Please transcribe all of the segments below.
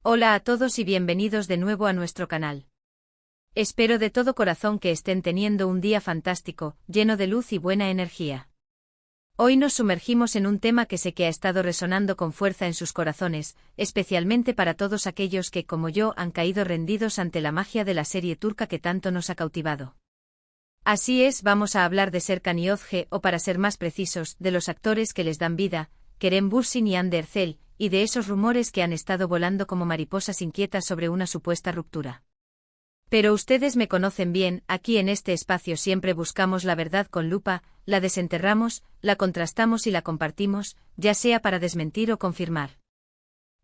Hola a todos y bienvenidos de nuevo a nuestro canal. Espero de todo corazón que estén teniendo un día fantástico, lleno de luz y buena energía. Hoy nos sumergimos en un tema que sé que ha estado resonando con fuerza en sus corazones, especialmente para todos aquellos que, como yo, han caído rendidos ante la magia de la serie turca que tanto nos ha cautivado. Así es, vamos a hablar de Serkan Yozge, o para ser más precisos, de los actores que les dan vida, Kerem Bürsin y Hande Erçel, y de esos rumores que han estado volando como mariposas inquietas sobre una supuesta ruptura. Pero ustedes me conocen bien, aquí en este espacio siempre buscamos la verdad con lupa, la desenterramos, la contrastamos y la compartimos, ya sea para desmentir o confirmar.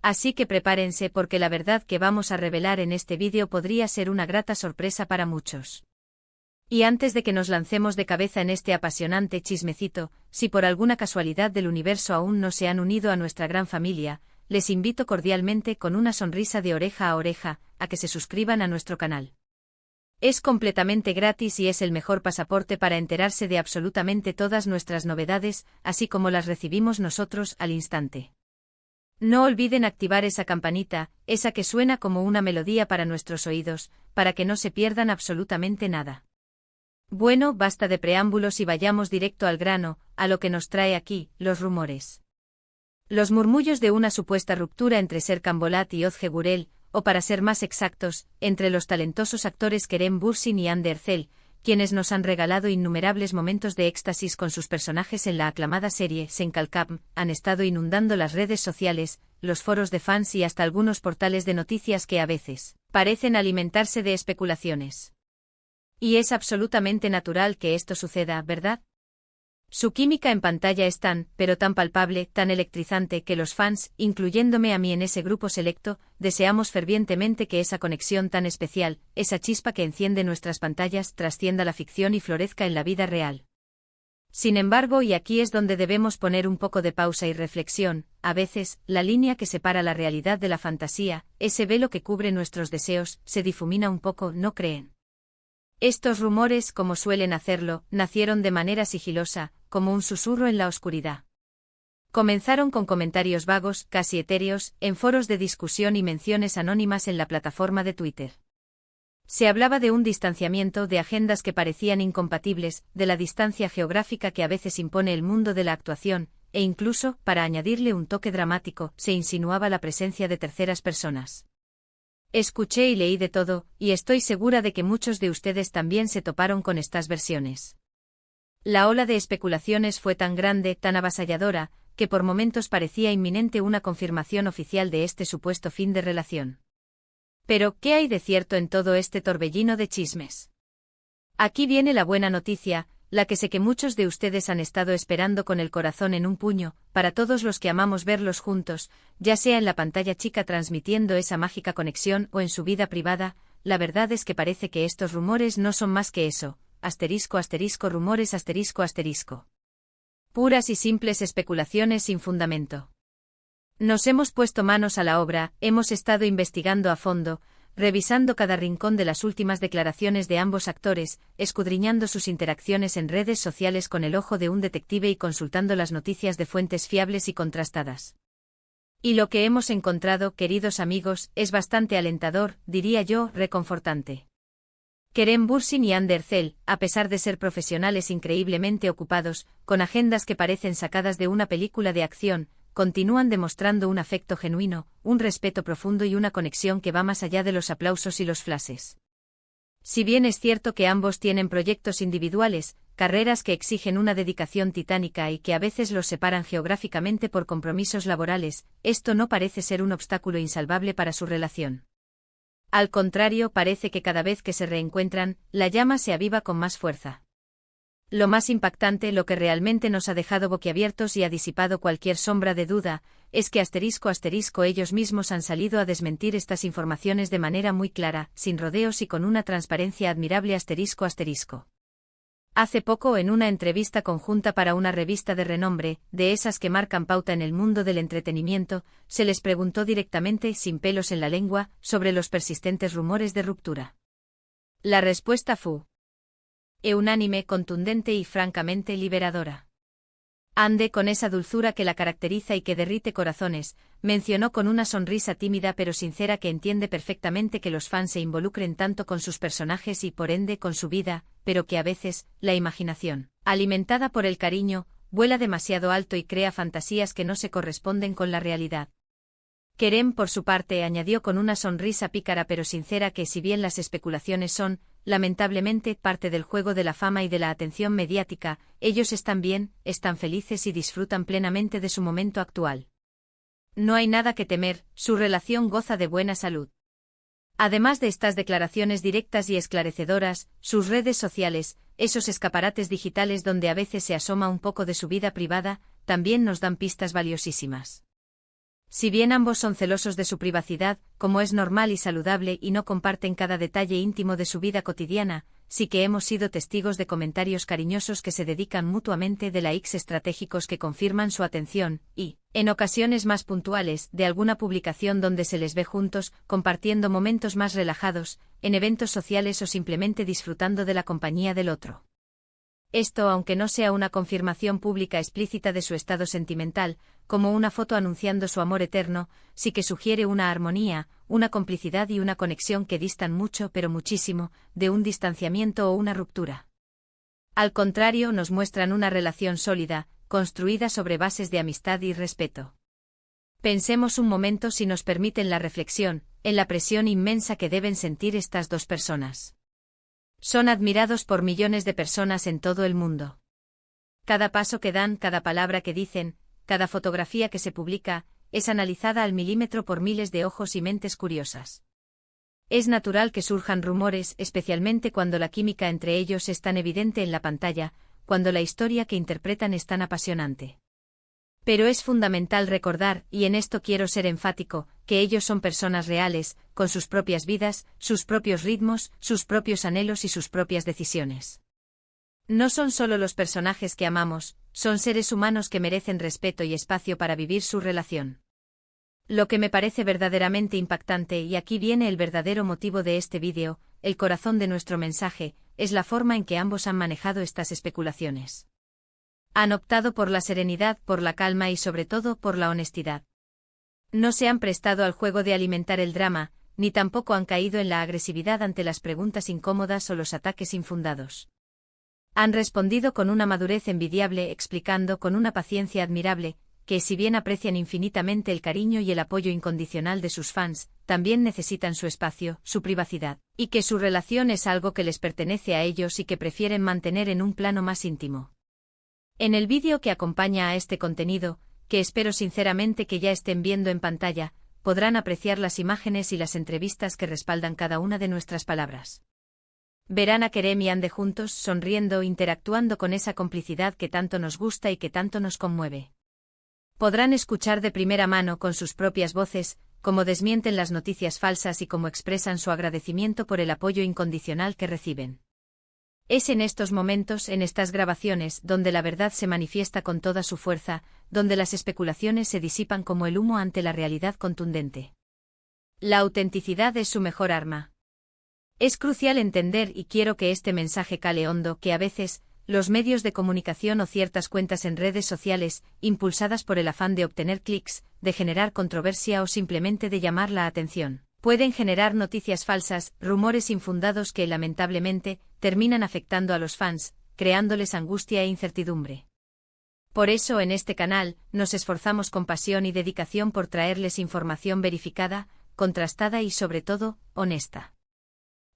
Así que prepárense porque la verdad que vamos a revelar en este vídeo podría ser una grata sorpresa para muchos. Y antes de que nos lancemos de cabeza en este apasionante chismecito, si por alguna casualidad del universo aún no se han unido a nuestra gran familia, les invito cordialmente con una sonrisa de oreja a oreja, a que se suscriban a nuestro canal. Es completamente gratis y es el mejor pasaporte para enterarse de absolutamente todas nuestras novedades, así como las recibimos nosotros al instante. No olviden activar esa campanita, esa que suena como una melodía para nuestros oídos, para que no se pierdan absolutamente nada. Bueno, basta de preámbulos y vayamos directo al grano, a lo que nos trae aquí, los rumores. Los murmullos de una supuesta ruptura entre Serkan Bolat y Özge Gürel, o para ser más exactos, entre los talentosos actores Kerem Bürsin y Hande Erçel, quienes nos han regalado innumerables momentos de éxtasis con sus personajes en la aclamada serie Senkalkam, han estado inundando las redes sociales, los foros de fans y hasta algunos portales de noticias que a veces parecen alimentarse de especulaciones. Y es absolutamente natural que esto suceda, ¿verdad? Su química en pantalla es tan, pero tan palpable, tan electrizante que los fans, incluyéndome a mí en ese grupo selecto, deseamos fervientemente que esa conexión tan especial, esa chispa que enciende nuestras pantallas, trascienda la ficción y florezca en la vida real. Sin embargo, y aquí es donde debemos poner un poco de pausa y reflexión, a veces, la línea que separa la realidad de la fantasía, ese velo que cubre nuestros deseos, se difumina un poco, ¿no creen? Estos rumores, como suelen hacerlo, nacieron de manera sigilosa, como un susurro en la oscuridad. Comenzaron con comentarios vagos, casi etéreos, en foros de discusión y menciones anónimas en la plataforma de Twitter. Se hablaba de un distanciamiento, de agendas que parecían incompatibles, de la distancia geográfica que a veces impone el mundo de la actuación, e incluso, para añadirle un toque dramático, se insinuaba la presencia de terceras personas. Escuché y leí de todo, y estoy segura de que muchos de ustedes también se toparon con estas versiones. La ola de especulaciones fue tan grande, tan avasalladora, que por momentos parecía inminente una confirmación oficial de este supuesto fin de relación. Pero, ¿qué hay de cierto en todo este torbellino de chismes? Aquí viene la buena noticia, la que sé que muchos de ustedes han estado esperando con el corazón en un puño, para todos los que amamos verlos juntos, ya sea en la pantalla chica transmitiendo esa mágica conexión o en su vida privada. La verdad es que parece que estos rumores no son más que eso, rumores puras y simples especulaciones sin fundamento. Nos hemos puesto manos a la obra, hemos estado investigando a fondo, revisando cada rincón de las últimas declaraciones de ambos actores, escudriñando sus interacciones en redes sociales con el ojo de un detective y consultando las noticias de fuentes fiables y contrastadas. Y lo que hemos encontrado, queridos amigos, es bastante alentador, diría yo, reconfortante. Kerem Bürsin y Hande Erçel, a pesar de ser profesionales increíblemente ocupados, con agendas que parecen sacadas de una película de acción, continúan demostrando un afecto genuino, un respeto profundo y una conexión que va más allá de los aplausos y los flashes. Si bien es cierto que ambos tienen proyectos individuales, carreras que exigen una dedicación titánica y que a veces los separan geográficamente por compromisos laborales, esto no parece ser un obstáculo insalvable para su relación. Al contrario, parece que cada vez que se reencuentran, la llama se aviva con más fuerza. Lo más impactante, lo que realmente nos ha dejado boquiabiertos y ha disipado cualquier sombra de duda, es que ellos mismos han salido a desmentir estas informaciones de manera muy clara, sin rodeos y con una transparencia admirable Hace poco, en una entrevista conjunta para una revista de renombre, de esas que marcan pauta en el mundo del entretenimiento, se les preguntó directamente, sin pelos en la lengua, sobre los persistentes rumores de ruptura. La respuesta fue unánime, contundente y francamente liberadora. Ande, con esa dulzura que la caracteriza y que derrite corazones, mencionó con una sonrisa tímida pero sincera que entiende perfectamente que los fans se involucren tanto con sus personajes y por ende con su vida, pero que a veces, la imaginación, alimentada por el cariño, vuela demasiado alto y crea fantasías que no se corresponden con la realidad. Kerem, por su parte, añadió con una sonrisa pícara pero sincera que si bien las especulaciones son, lamentablemente, parte del juego de la fama y de la atención mediática, ellos están bien, están felices y disfrutan plenamente de su momento actual. No hay nada que temer, su relación goza de buena salud. Además de estas declaraciones directas y esclarecedoras, sus redes sociales, esos escaparates digitales donde a veces se asoma un poco de su vida privada, también nos dan pistas valiosísimas. Si bien ambos son celosos de su privacidad, como es normal y saludable, y no comparten cada detalle íntimo de su vida cotidiana, sí que hemos sido testigos de comentarios cariñosos que se dedican mutuamente de likes estratégicos que confirman su atención, y, en ocasiones más puntuales, de alguna publicación donde se les ve juntos, compartiendo momentos más relajados, en eventos sociales o simplemente disfrutando de la compañía del otro. Esto, aunque no sea una confirmación pública explícita de su estado sentimental, como una foto anunciando su amor eterno, sí que sugiere una armonía, una complicidad y una conexión que distan mucho pero muchísimo, de un distanciamiento o una ruptura. Al contrario, nos muestran una relación sólida, construida sobre bases de amistad y respeto. Pensemos un momento, si nos permiten la reflexión, en la presión inmensa que deben sentir estas dos personas. Son admirados por millones de personas en todo el mundo. Cada paso que dan, cada palabra que dicen, cada fotografía que se publica, es analizada al milímetro por miles de ojos y mentes curiosas. Es natural que surjan rumores, especialmente cuando la química entre ellos es tan evidente en la pantalla, cuando la historia que interpretan es tan apasionante. Pero es fundamental recordar, y en esto quiero ser enfático, que ellos son personas reales, con sus propias vidas, sus propios ritmos, sus propios anhelos y sus propias decisiones. No son solo los personajes que amamos, son seres humanos que merecen respeto y espacio para vivir su relación. Lo que me parece verdaderamente impactante, y aquí viene el verdadero motivo de este vídeo, el corazón de nuestro mensaje, es la forma en que ambos han manejado estas especulaciones. Han optado por la serenidad, por la calma y sobre todo por la honestidad. No se han prestado al juego de alimentar el drama, ni tampoco han caído en la agresividad ante las preguntas incómodas o los ataques infundados. Han respondido con una madurez envidiable, explicando con una paciencia admirable, que si bien aprecian infinitamente el cariño y el apoyo incondicional de sus fans, también necesitan su espacio, su privacidad, y que su relación es algo que les pertenece a ellos y que prefieren mantener en un plano más íntimo. En el vídeo que acompaña a este contenido, que espero sinceramente que ya estén viendo en pantalla, podrán apreciar las imágenes y las entrevistas que respaldan cada una de nuestras palabras. Verán a Kerem y Ande juntos, sonriendo, interactuando con esa complicidad que tanto nos gusta y que tanto nos conmueve. Podrán escuchar de primera mano con sus propias voces, cómo desmienten las noticias falsas y cómo expresan su agradecimiento por el apoyo incondicional que reciben. Es en estos momentos, en estas grabaciones, donde la verdad se manifiesta con toda su fuerza, donde las especulaciones se disipan como el humo ante la realidad contundente. La autenticidad es su mejor arma. Es crucial entender, y quiero que este mensaje cale hondo, que a veces, los medios de comunicación o ciertas cuentas en redes sociales, impulsadas por el afán de obtener clics, de generar controversia o simplemente de llamar la atención, pueden generar noticias falsas, rumores infundados que, lamentablemente, terminan afectando a los fans, creándoles angustia e incertidumbre. Por eso en este canal, nos esforzamos con pasión y dedicación por traerles información verificada, contrastada y sobre todo, honesta.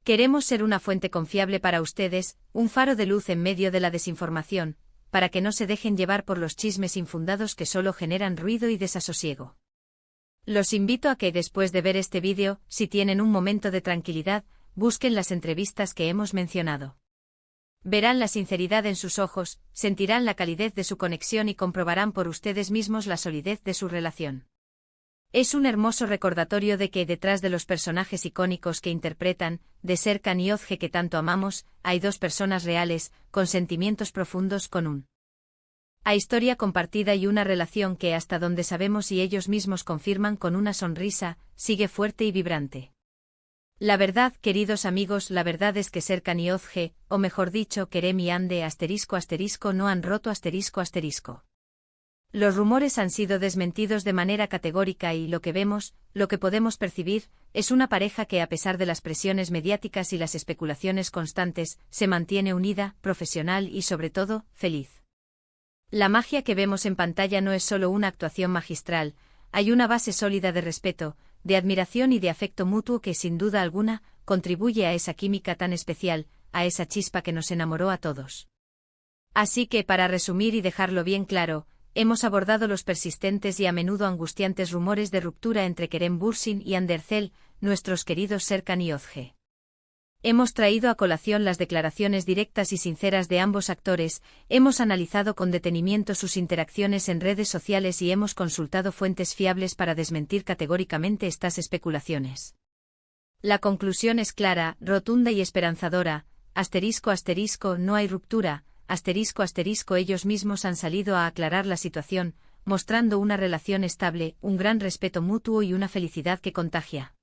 Queremos ser una fuente confiable para ustedes, un faro de luz en medio de la desinformación, para que no se dejen llevar por los chismes infundados que solo generan ruido y desasosiego. Los invito a que después de ver este vídeo, si tienen un momento de tranquilidad, busquen las entrevistas que hemos mencionado. Verán la sinceridad en sus ojos, sentirán la calidez de su conexión y comprobarán por ustedes mismos la solidez de su relación. Es un hermoso recordatorio de que detrás de los personajes icónicos que interpretan, de Serkan y Özge que tanto amamos, hay dos personas reales, con sentimientos profundos, con una historia compartida y una relación que, hasta donde sabemos y ellos mismos confirman con una sonrisa, sigue fuerte y vibrante. La verdad, queridos amigos, la verdad es que Serkan y Özge, o mejor dicho, Kerem y Ande *** no han roto ***. Los rumores han sido desmentidos de manera categórica y lo que vemos, lo que podemos percibir, es una pareja que a pesar de las presiones mediáticas y las especulaciones constantes, se mantiene unida, profesional y sobre todo, feliz. La magia que vemos en pantalla no es solo una actuación magistral, hay una base sólida de respeto, de admiración y de afecto mutuo que sin duda alguna, contribuye a esa química tan especial, a esa chispa que nos enamoró a todos. Así que para resumir y dejarlo bien claro, hemos abordado los persistentes y a menudo angustiantes rumores de ruptura entre Kerem Bürsin y Hande Erçel, nuestros queridos Serkan y Özge. Hemos traído a colación las declaraciones directas y sinceras de ambos actores, hemos analizado con detenimiento sus interacciones en redes sociales y hemos consultado fuentes fiables para desmentir categóricamente estas especulaciones. La conclusión es clara, rotunda y esperanzadora, ***, no hay ruptura, ***, ellos mismos han salido a aclarar la situación, mostrando una relación estable, un gran respeto mutuo y una felicidad que contagia.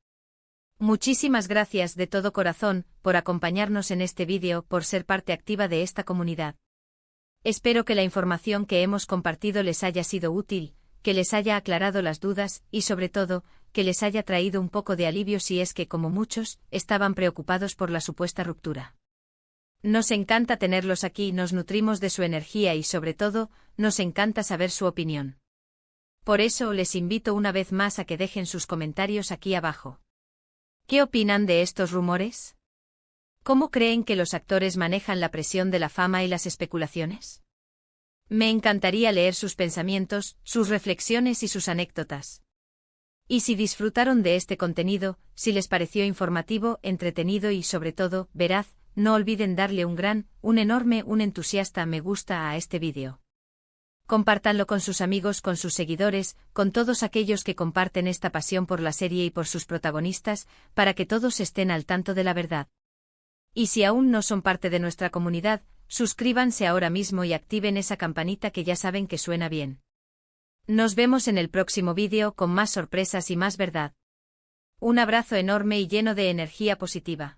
Muchísimas gracias de todo corazón, por acompañarnos en este vídeo, por ser parte activa de esta comunidad. Espero que la información que hemos compartido les haya sido útil, que les haya aclarado las dudas, y sobre todo, que les haya traído un poco de alivio si es que, como muchos, estaban preocupados por la supuesta ruptura. Nos encanta tenerlos aquí, nos nutrimos de su energía y sobre todo, nos encanta saber su opinión. Por eso les invito una vez más a que dejen sus comentarios aquí abajo. ¿Qué opinan de estos rumores? ¿Cómo creen que los actores manejan la presión de la fama y las especulaciones? Me encantaría leer sus pensamientos, sus reflexiones y sus anécdotas. Y si disfrutaron de este contenido, si les pareció informativo, entretenido y sobre todo, veraz, no olviden darle un gran, un enorme, un entusiasta me gusta a este vídeo. Compártanlo con sus amigos, con sus seguidores, con todos aquellos que comparten esta pasión por la serie y por sus protagonistas, para que todos estén al tanto de la verdad. Y si aún no son parte de nuestra comunidad, suscríbanse ahora mismo y activen esa campanita que ya saben que suena bien. Nos vemos en el próximo vídeo con más sorpresas y más verdad. Un abrazo enorme y lleno de energía positiva.